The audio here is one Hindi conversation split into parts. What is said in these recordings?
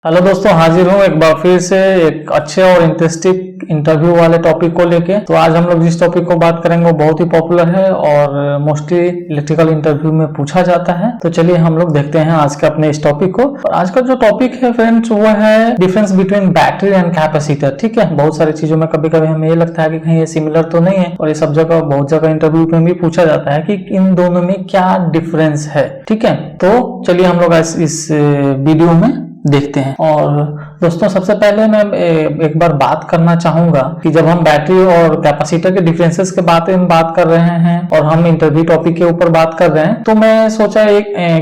हेलो दोस्तों, हाजिर हूँ एक बार फिर से एक अच्छे और इंटरेस्टिंग इंटरव्यू वाले टॉपिक को लेके। तो आज हम लोग जिस टॉपिक को बात करेंगे वो बहुत ही पॉपुलर है और मोस्टली इलेक्ट्रिकल इंटरव्यू में पूछा जाता है। तो चलिए हम लोग देखते हैं आज के अपने इस टॉपिक को। और आज का जो टॉपिक है फ्रेंड्स वो है difference between battery and capacitor. ठीक है, बहुत सारी चीजों में कभी कभी हमें ये लगता है कि कहीं ये सिमिलर तो नहीं है, और ये सब जगह बहुत जगह इंटरव्यू में भी पूछा जाता है कि इन दोनों में क्या डिफरेंस है। ठीक है, तो चलिए हम लोग इस वीडियो में देखते हैं। और दोस्तों सबसे पहले मैं एक बार बात करना चाहूंगा कि जब हम बैटरी और कैपेसिटर के डिफरेंसेस के बारे में बात कर रहे हैं और हम इंटरव्यू टॉपिक के ऊपर बात कर रहे हैं, तो मैं सोचा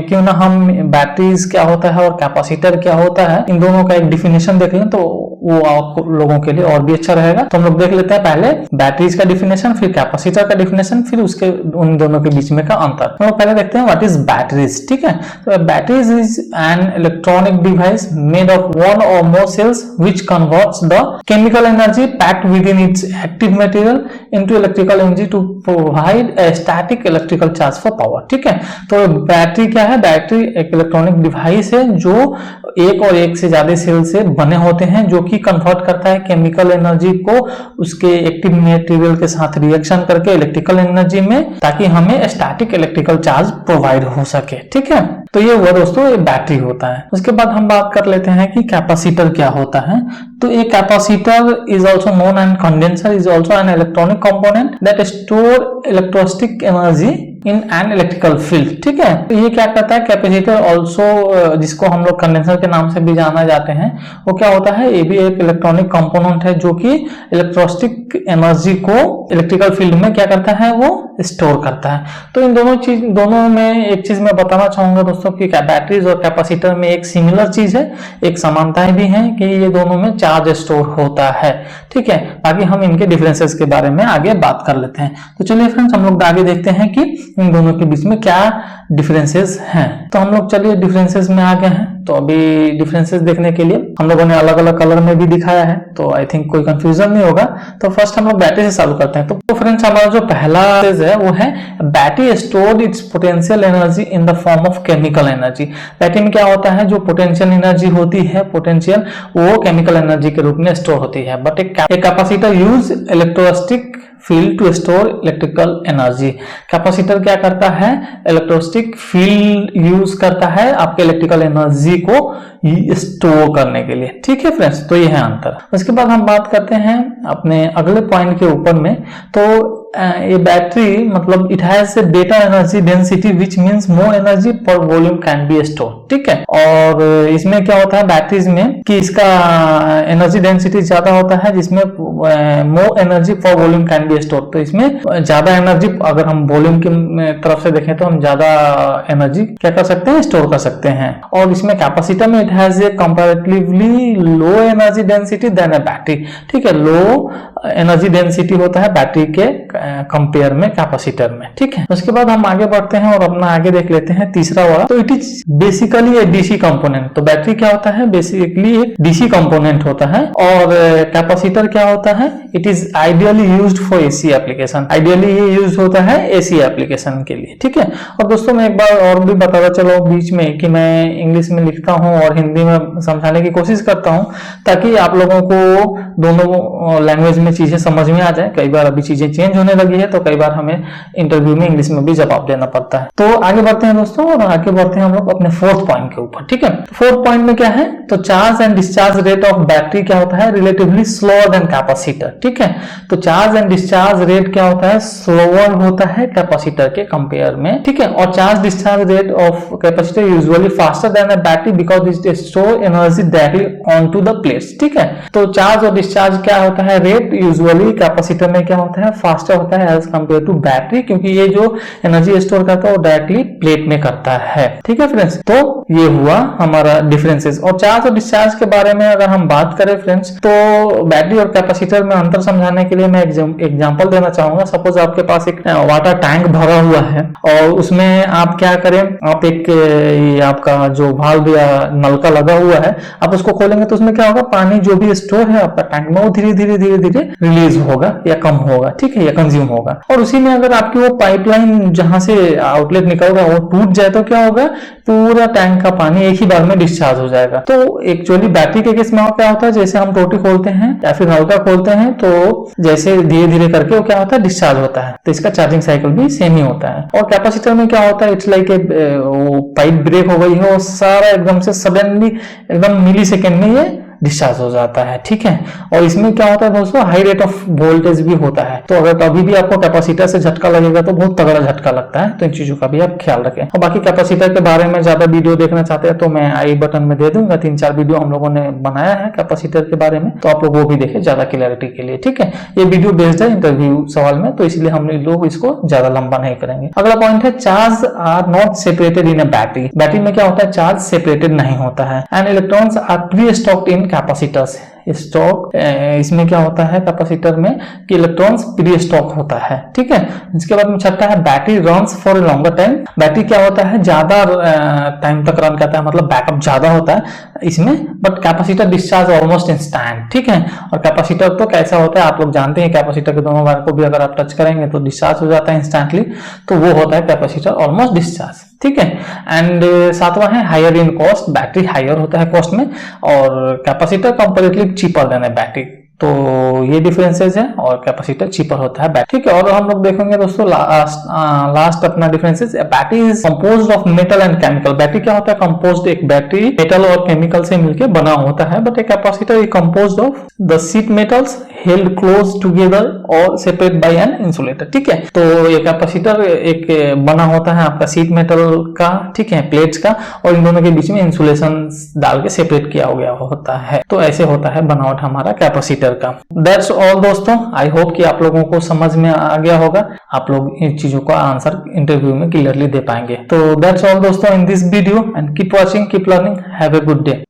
क्यों ना हम बैटरीज क्या होता है और कैपेसिटर क्या होता है, इन दोनों का एक डिफिनेशन देख लें, तो वो आप लोगों के लिए और भी अच्छा रहेगा। तो हम लोग देख लेते हैं पहले बैटरीज का डिफिनेशन, फिर कैपेसिटर का डिफिनेशन, फिर उसके उन दोनों के बीच में का अंतर। तो पहले देखते हैं व्हाट इज बैटरीज। ठीक है, तो batteries is an electronic device made of one or more cells which converts the chemical energy packed within its active material into electrical energy to provide a static electrical charge for power। ठीक है, तो बैटरी क्या है? बैटरी एक इलेक्ट्रॉनिक डिवाइस है जो एक और एक से ज्यादा सेल से बने होते हैं, जो कि कन्वर्ट करता है केमिकल एनर्जी को उसके एक्टिव मटेरियल के साथ रिएक्शन करके इलेक्ट्रिकल एनर्जी में, ताकि हमें स्टैटिक इलेक्ट्रिकल चार्ज प्रोवाइड हो सके। ठीक है, तो ये हुआ दोस्तों, ये बैटरी होता है। उसके बाद हम बात कर लेते हैं कि कैपेसिटर क्या होता है। तो एक capacitor is also known and condenser is also an electronic component that store electrostatic energy in an electrical field. ठीक है, तो ये क्या करता है कैपेसिटर ऑल्सो, जिसको हम लोग कंडेंसर के नाम से भी जाना जाते हैं, वो क्या होता है? ये भी एक इलेक्ट्रॉनिक कंपोनेंट है जो कि इलेक्ट्रोस्टिक एनर्जी को इलेक्ट्रिकल फील्ड में क्या करता है? वो स्टोर करता है। तो इन दोनों में एक चीज मैं बताना चाहूंगा दोस्तों कि बैटरीज और कैपेसिटर में एक सिमिलर चीज है, एक समानताएं भी हैं कि ये दोनों में चार्ज स्टोर होता है। ठीक है, बाकी हम इनके डिफरेंसेस के बारे में आगे बात कर लेते हैं। तो चलिए फ्रेंड्स हम लोग आगे देखते हैं कि इन दोनों के बीच में क्या डिफरेंसेस हैं। तो हम लोग चलिए डिफरेंसेस में आ गए हैं। तो अभी डिफरेंसेस देखने के लिए हम लोगों ने अलग अलग कलर में भी दिखाया है, तो आई थिंक कोई कंफ्यूजन नहीं होगा। तो फर्स्ट हम लोग बैटरी से चालू करते हैं। तो फ्रेंड्स हमारा जो पहला है वो है battery stored it's potential energy in the form of chemical energy. Battery में क्या होता है? जो पोटेंशियल एनर्जी होती है, पोटेंशियल, वो केमिकल एनर्जी के रूप में स्टोर होती है। बट एक capacitor use electrostatic field to store electrical energy. Capacitor क्या करता है? इलेक्ट्रोस्टिक फील्ड यूज करता है आपके इलेक्ट्रिकल एनर्जी को स्टोर करने के लिए। ठीक है फ्रेंड्स, तो ये है अंतर। उसके बाद हम बात करते हैं अपने अगले पॉइंट के ऊपर में। तो ये बैटरी मतलब it has better energy density which means more energy पर वॉल्यूम कैन बी स्टोर। ठीक है, और इसमें क्या होता है बैटरीज में कि इसका एनर्जी डेंसिटी ज्यादा होता है, जिसमें मोर एनर्जी पर वॉल्यूम कैन बी स्टोर। तो इसमें ज्यादा एनर्जी, अगर हम वॉल्यूम की तरफ से देखें तो हम ज्यादा एनर्जी क्या कर सकते हैं? स्टोर कर सकते हैं। और इसमें कैपेसिटर में it has a comparatively low energy density than A battery. ठीक है, लो एनर्जी डेंसिटी होता है बैटरी के कंपेयर में कैपेसिटर में। ठीक है, उसके बाद हम आगे बढ़ते हैं और अपना आगे देख लेते हैं तीसरा वाला। तो it is basically A DC component. तो बैटरी क्या होता है? बेसिकली एक डीसी कंपोनेंट होता है। और कैपेसिटर क्या होता है? It is ideally used for AC application. Ideally ये यूज होता है एसी एप्लीकेशन के लिए। ठीक है, और दोस्तों मैं एक बार और भी बताता चलो बीच में कि मैं इंग्लिश में लिखता हूँ और हिंदी में समझाने की कोशिश करता हूँ, ताकि आप लोगों को दोनों लैंग्वेज में चीजें समझ में आ जाए। कई बार अभी चीजें चेंज होने लगी है, तो कई बार हमें इंटरव्यू में इंग्लिश में भी जवाब देना पड़ता है। तो आगे बढ़ते हैं दोस्तों, और आगे बढ़ते हैं हम लोग अपने फोर्थ पॉइंट के ऊपर। ठीक है, फोर्थ पॉइंट में क्या है? तो charge and discharge rate of battery क्या होता है? Relatively slower then capacitor. ठीक है, तो चार्ज एंड डिस्चार्ज रेट क्या होता है? स्लोअर होता है कैपेसिटर के कंपेयर में। ठीक है, और charge discharge rate of capacitor usually faster than a battery because it store energy directly on to the plates. ठीक है, तो चार्ज और डिस्चार्ज क्या होता है? रेट यूजुअली कैपेसिटर में क्या होता है? फास्टर होता है एज कंपेयर टू बैटरी, क्योंकि ये जो एनर्जी स्टोर करता है वो डायरेक्टली प्लेट में करता है। ठीक है फ्रेंड्स, तो ये हुआ हमारा डिफरेंसेस। और चार्ज और डिस्चार्ज के बारे में अगर हम बात करें फ्रेंड्स, तो बैटरी और कैपेसिटर में अंतर समझाने के लिए मैं एग्जांपल देना चाहूंगा। सपोज आपके पास एक वाटर टैंक भरा हुआ है और उसमें आप क्या करें? आप एक आपका जो वाल्व या नलका लगा हुआ है, आप उसको खोलेंगे तो उसमें क्या होगा? पानी जो भी स्टोर है आपका टैंक में वो धीरे धीरे रिलीज होगा या कम होगा। ठीक है, या कंज्यूम होगा। और उसी में अगर आपकी वो पाइपलाइन जहां से आउटलेट निकल रहा है वो टूट जाए तो क्या होगा, पूरा टैंक का पानी एक ही बार में डिस्चार्ज हो जाएगा। तो एक्चुअली बैटरी के केस में क्या होता है, जैसे हम टोटी खोलते हैं या फिर नलका खोलते हैं तो जैसे धीरे धीरे करके वो क्या होता है, डिस्चार्ज होता है। तो इसका चार्जिंग साइकिल भी सेम ही होता है। और कैपेसिटर में क्या होता है, इट्स लाइक वो पाइप ब्रेक हो गई है, वो सारा एकदम से सडनली एकदम मिली सेकेंड में ये डिस्चार्ज हो जाता है, ठीक है। और इसमें क्या होता है दोस्तों, हाई रेट ऑफ वोल्टेज भी होता है। तो अगर कभी भी आपको कैपेसिटर से झटका लगेगा तो बहुत तगड़ा झटका लगता है। तो इन चीजों का भी आप ख्याल रखें। और बाकी कैपेसिटर के बारे में ज्यादा वीडियो देखना चाहते हैं तो मैं आई बटन में दे दूंगा, 3-4 वीडियो हम लोगों ने बनाया है कैपेसिटर के बारे में, तो आप लोग वो भी देखें ज्यादा क्लियरिटी के लिए, ठीक है। ये वीडियो बेस्ड है इंटरव्यू सवाल में, तो इसलिए हम लोग इसको ज्यादा लंबा नहीं करेंगे। अगला पॉइंट है, charge are not separated in a battery. Battery में क्या होता है, चार्ज सेपरेटेड नहीं होता है। And electrons are pre stocked in capacitors. Stock इसमें क्या होता है कैपेसिटर में कि इलेक्ट्रॉन्स प्री स्टॉक होता है, ठीक है। इसके बाद में छठा है, battery runs for a longer time. Battery क्या होता है, ज्यादा टाइम तक रन करता है, मतलब बैकअप ज्यादा होता है इसमें। But capacitor discharge almost instant, ठीक है। और कैपेसिटर तो कैसा होता है आप लोग जानते हैं, कैपेसिटर के दोनों वायर को भी अगर आप टच करेंगे तो डिस्चार्ज हो जाता है इंस्टेंटली। तो वो होता है कैपेसिटर ऑलमोस्ट डिस्चार्ज, ठीक है। एंड सातवां है, higher in cost. Battery higher होता है कॉस्ट में और capacitor comparatively cheaper than battery. तो ये डिफरेंसेस है और कैपेसिटर चीपर होता है बैटरी, ठीक है। और हम लोग देखेंगे दोस्तों लास्ट अपना differences. Battery is composed of metal and chemical. Battery क्या होता है, कंपोज्ड, एक बैटरी मेटल और केमिकल से मिलकर बना होता है। But a capacitor is composed of the sheet metals held close together और सेपरेट बाय एन इंसुलेटर, ठीक है। तो ये कैपेसिटर एक बना होता है आपका शीट मेटल का, ठीक है, प्लेट्स का, और इन दोनों के बीच में इंसुलेशन डाल के सेपरेट किया गया होता है। तो ऐसे होता है बनावट हमारा कैपेसिटर का। दैट्स ऑल दोस्तों, आई होप कि आप लोगों को समझ में आ गया होगा, आप लोग इन चीजों का आंसर इंटरव्यू में क्लियरली दे पाएंगे। तो दैट्स ऑल दोस्तों in this video, and keep watching, keep learning, have a good day.